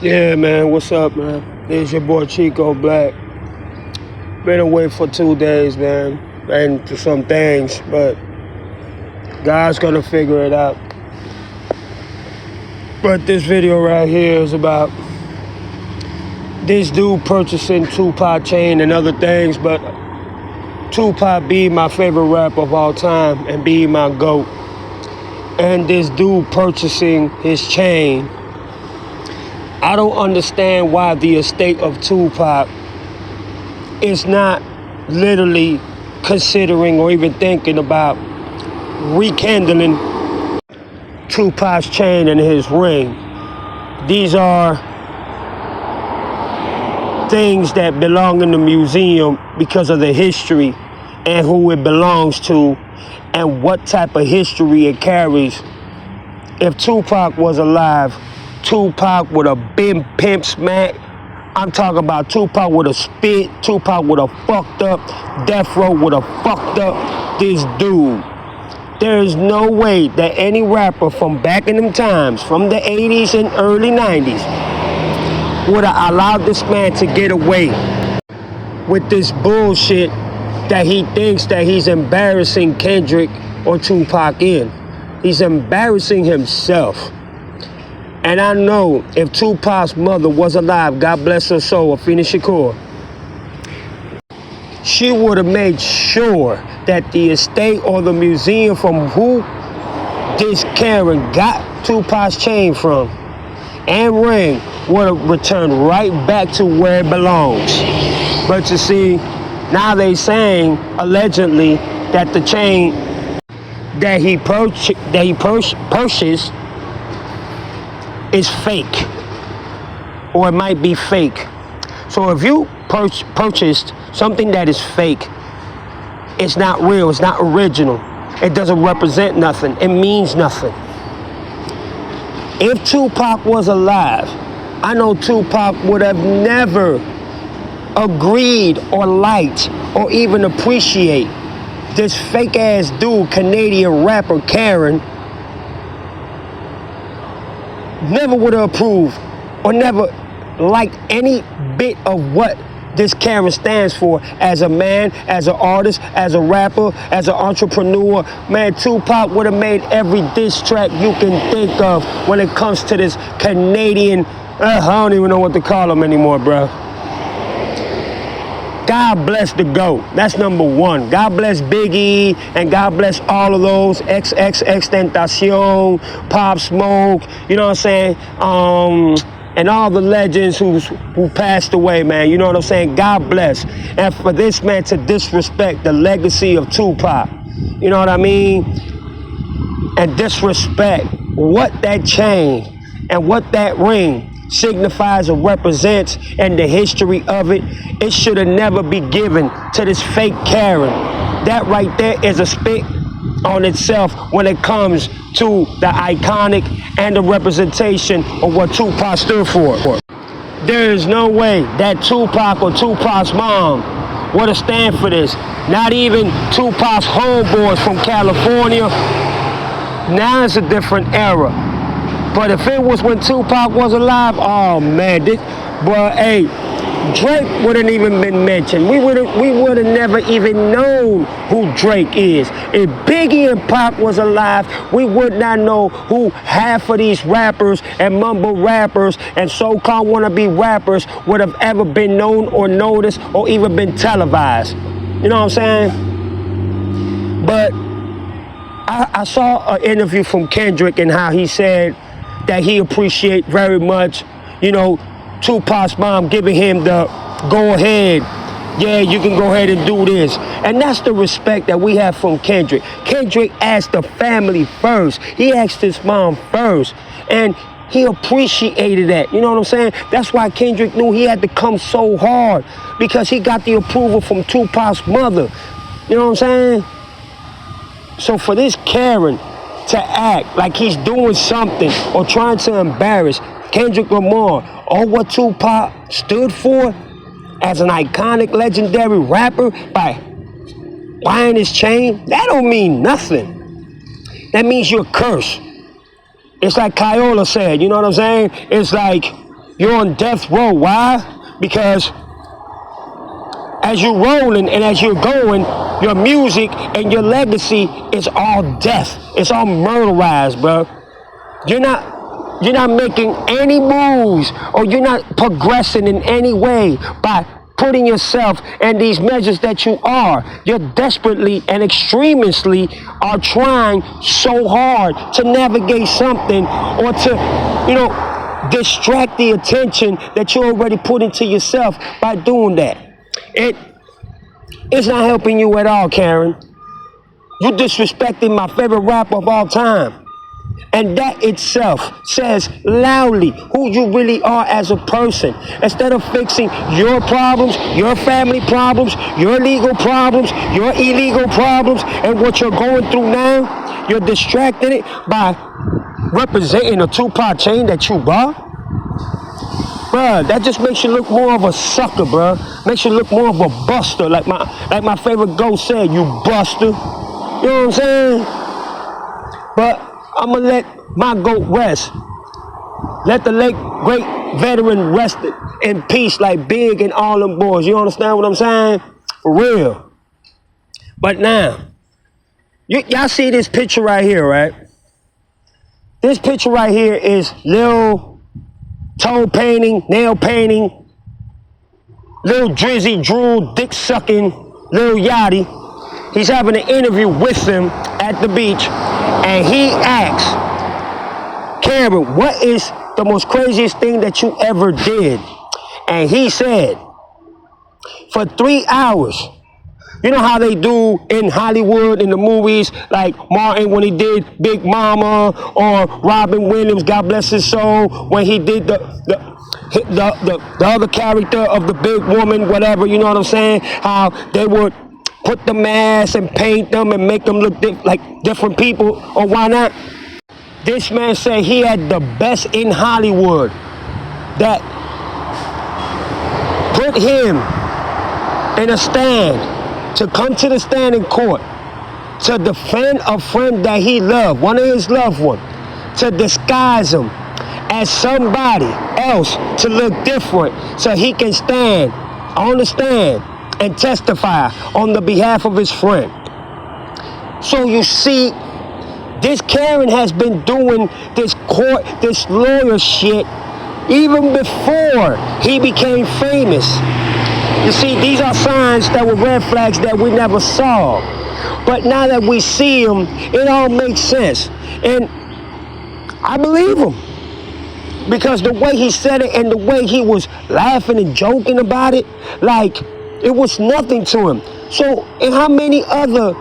Yeah, man, what's up, man? It's your boy Chico Black. Been away for 2 days, man, and to some things, but God's gonna figure it out. But this video right here is about this dude purchasing Tupac chain and other things, but Tupac being my favorite rapper of all time and being my GOAT. And this dude purchasing his chain. I don't understand why the estate of Tupac is not literally considering or even thinking about rekindling Tupac's chain and his ring. These are things that belong in the museum because of the history and who it belongs to and what type of history it carries. If Tupac was alive, Tupac would have been Pimp Smack. I'm talking about Tupac would have spit. Tupac would have fucked up. Death Row would have fucked up this dude. There is no way that any rapper from back in them times, from the 80s and early 90s, would have allowed this man to get away with this bullshit that he thinks that he's embarrassing Kendrick or Tupac in. He's embarrassing himself. And I know if Tupac's mother was alive, God bless her soul, Afeni Shakur, she would have made sure that the estate or the museum from who this Karen got Tupac's chain from and ring would have returned right back to where it belongs. But you see, now they saying allegedly that the chain that he purchased is fake, or it might be fake. So if you purchased something that is fake, it's not real, it's not original, it doesn't represent nothing, it means nothing. If Tupac was alive, I know Tupac would have never agreed or liked or even appreciate this fake ass dude, Canadian rapper Karen. Never would have approved or never liked any bit of what this Karen stands for as a man, as an artist, as a rapper, as an entrepreneur. Man, Tupac would have made every diss track you can think of when it comes to this Canadian, I don't even know what to call him anymore, bro. God bless the GOAT. That's number one. God bless Biggie, and God bless all of those XXXTentacion, Pop Smoke, you know what I'm saying? And all the legends who passed away, man. You know what I'm saying? God bless. And for this man to disrespect the legacy of Tupac, you know what I mean? And disrespect what that chain and what that ring signifies or represents and the history of it, it should have never been given to this fake Karen. That right there is a spit on itself when it comes to the iconic and the representation of what Tupac stood for. There is no way that Tupac or Tupac's mom would have stand for this. Not even Tupac's homeboys from California. Now it's a different era. But if it was when Tupac was alive, oh man, hey, Drake wouldn't even been mentioned. We would have never even known who Drake is. If Biggie and Pac was alive, we would not know who half of these rappers and mumble rappers and so-called wannabe rappers would have ever been known or noticed or even been televised. You know what I'm saying? But I saw an interview from Kendrick and how he said that he appreciate very much, you know, Tupac's mom giving him the go ahead. Yeah, you can go ahead and do this. And that's the respect that we have from Kendrick. Kendrick asked the family first. He asked his mom first. And he appreciated that. You know what I'm saying? That's why Kendrick knew he had to come so hard, because he got the approval from Tupac's mother. You know what I'm saying? So for this Karen to act like he's doing something or trying to embarrass Kendrick Lamar or what Tupac stood for as an iconic, legendary rapper by buying his chain, that don't mean nothing. That means you're cursed. It's like Kyola said, you know what I'm saying? It's like You're on death row. Why? Because as you're rolling and as you're going, your music and your legacy is all death. It's all murderized, bro. You're not making any moves, or you're not progressing in any way by putting yourself in these measures that you are. You're desperately and extremely are trying so hard to navigate something, or to, distract the attention that you already put into yourself by doing that. It's not helping you at all, Karen. You're disrespecting my favorite rapper of all time. And that itself says loudly who you really are as a person. Instead of fixing your problems, your family problems, your legal problems, your illegal problems, and what you're going through now, you're distracting it by representing a Tupac chain that you bought. Bruh, that just makes you look more of a sucker, bruh. Makes you look more of a buster, like my favorite ghost said, you buster. You know what I'm saying? But I'ma let my goat rest. Let the late great veteran rest in peace, like Big and all them boys. You understand what I'm saying? For real. But now, y'all see this picture right here, right? This picture right here is Lil toe painting, nail painting, Lil Drizzy, drool, dick sucking, Lil Yachty. He's having an interview with him at the beach, and he asks, Karen, what is the most craziest thing that you ever did? And he said, for 3 hours, you know how they do in Hollywood, in the movies, like Martin when he did Big Mama, or Robin Williams, God bless his soul, when he did the other character of the big woman, whatever, you know what I'm saying? How they would put the mask and paint them and make them look like different people, or why not? This man said he had the best in Hollywood that put him in a stand to come to the stand in court to defend a friend that he loved, one of his loved ones, to disguise him as somebody else to look different so he can stand on the stand and testify on the behalf of his friend. So you see, this Karen has been doing this court, this lawyer shit even before he became famous. You see, these are signs that were red flags that we never saw. But now that we see them, it all makes sense. And I believe him. Because the way he said it and the way he was laughing and joking about it, like it was nothing to him. So in how many other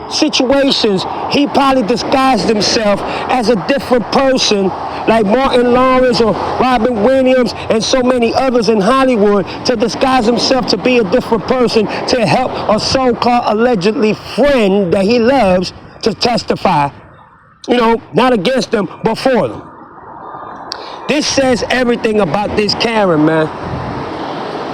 situations he probably disguised himself as a different person, like Martin Lawrence or Robin Williams and so many others in Hollywood, to disguise himself to be a different person to help a so-called allegedly friend that he loves to testify, not against them, but for them. This says everything about this Karen, man.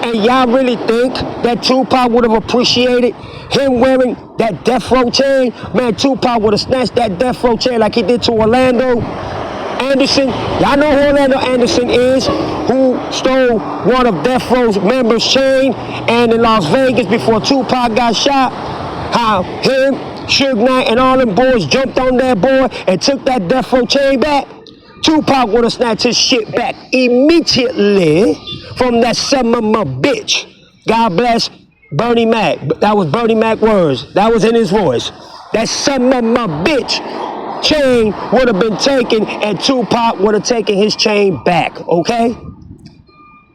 And y'all really think that Tupac would have appreciated him wearing that death row chain? Man, Tupac would have snatched that death row chain like he did to Orlando Anderson. Y'all know who Orlando Anderson is, who stole one of Death Row's members' chain, and in Las Vegas before Tupac got shot, how him, Suge Knight, and all them boys jumped on that boy and took that Death Row chain back. Tupac would have snatched his shit back immediately from that son of a bitch. God bless Bernie Mac. That was Bernie Mac words. That was in his voice. That son of a bitch chain would have been taken, and Tupac would have taken his chain back, okay?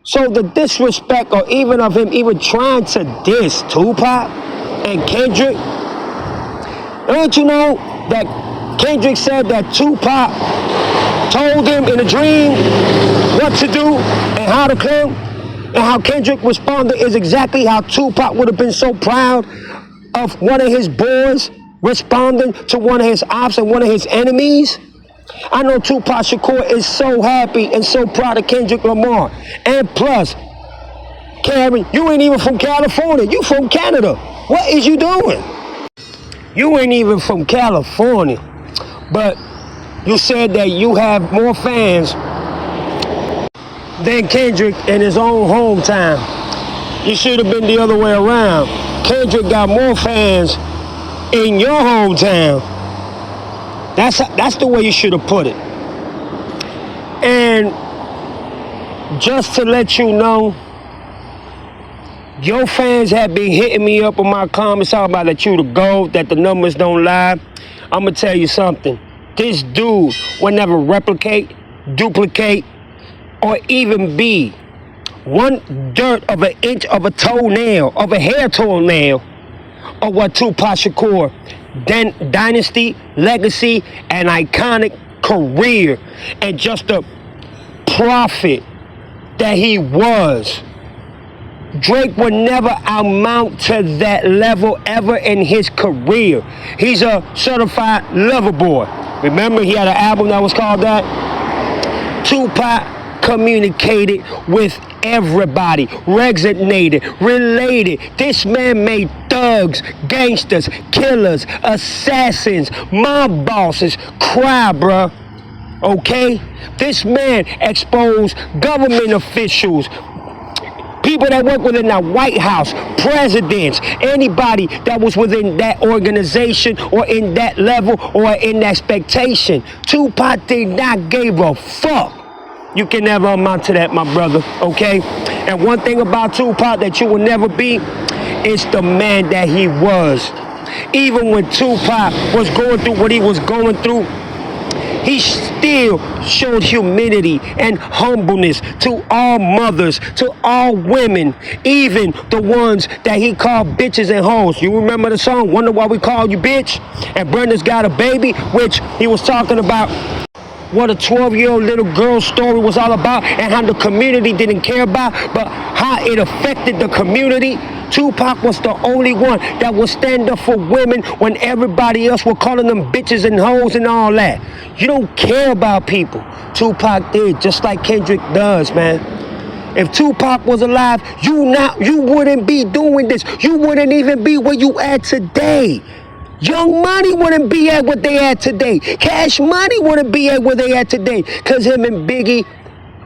So the disrespect, or even of him even trying to diss Tupac and Kendrick, don't you know that Kendrick said that Tupac told him in a dream what to do and how to come? And how Kendrick responded is exactly how Tupac would have been so proud of one of his boys responding to one of his ops and one of his enemies. I know Tupac Shakur is so happy and so proud of Kendrick Lamar. And plus, Karen, you ain't even from California. You from Canada. What is you doing? You ain't even from California. But you said that you have more fans than Kendrick in his own hometown. You should have been the other way around. Kendrick got more fans in your hometown. That's the way you should have put it. And just to let you know, your fans have been hitting me up on my comments talking about that you the GOAT, that the numbers don't lie. I'm going to tell you something. This dude will never replicate, duplicate, or even be one dirt of an inch of a toenail, of a hair toenail, of what Tupac Shakur, dynasty, legacy, and iconic career, and just a prophet that he was. Drake would never amount to that level ever in his career. He's a certified lover boy. Remember, he had an album that was called that? Tupac communicated with everybody, resonated, related. This man made thugs, gangsters, killers, assassins, mob bosses cry, bruh. Okay? This man exposed government officials, people that work within the White House, presidents, anybody that was within that organization or in that level or in that expectation. Tupac did not give a fuck. You can never amount to that, my brother, okay? And one thing about Tupac that you will never be is the man that he was. Even when Tupac was going through what he was going through, he still showed humility and humbleness to all mothers, to all women, even the ones that he called bitches and hoes. You remember the song, Wonder Why We Call You Bitch? And Brenda's Got a Baby, which he was talking about what a 12-year-old little girl's story was all about and how the community didn't care about, but how it affected the community. Tupac was the only one that would stand up for women when everybody else were calling them bitches and hoes and all that. You don't care about people. Tupac did, just like Kendrick does, man. If Tupac was alive, you wouldn't be doing this. You wouldn't even be where you at today. Young Money wouldn't be at what they at today. Cash Money wouldn't be at where they at today. Because him and Biggie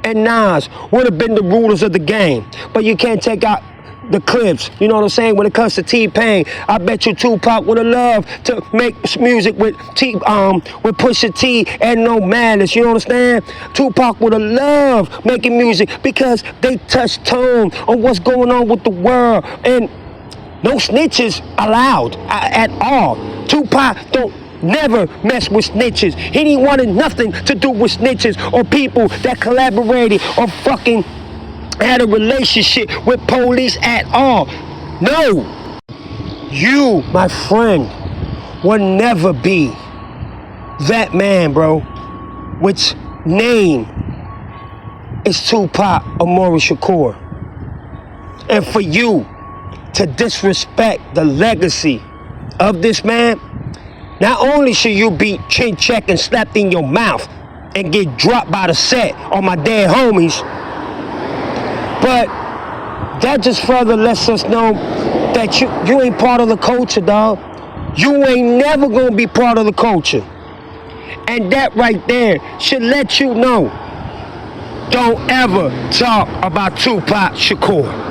and Nas would have been the rulers of the game. But you can't take out the clips, you know what I'm saying? When it comes to T-Pain, I bet you Tupac would have loved to make music with Pusha T and No Malice, you understand? Tupac would have loved making music because they touched tone on what's going on with the world, and no snitches allowed at all. Tupac don't never mess with snitches. He didn't want nothing to do with snitches or people that collaborated or fucking had a relationship with police at all. No. You, my friend, will never be that man, bro, which name is Tupac Amaru Shakur. And for you to disrespect the legacy of this man, not only should you be chin checked and slapped in your mouth and get dropped by the set on my dead homies, but that just further lets us know that you ain't part of the culture, dog. You ain't never gonna be part of the culture. And that right there should let you know, don't ever talk about Tupac Shakur.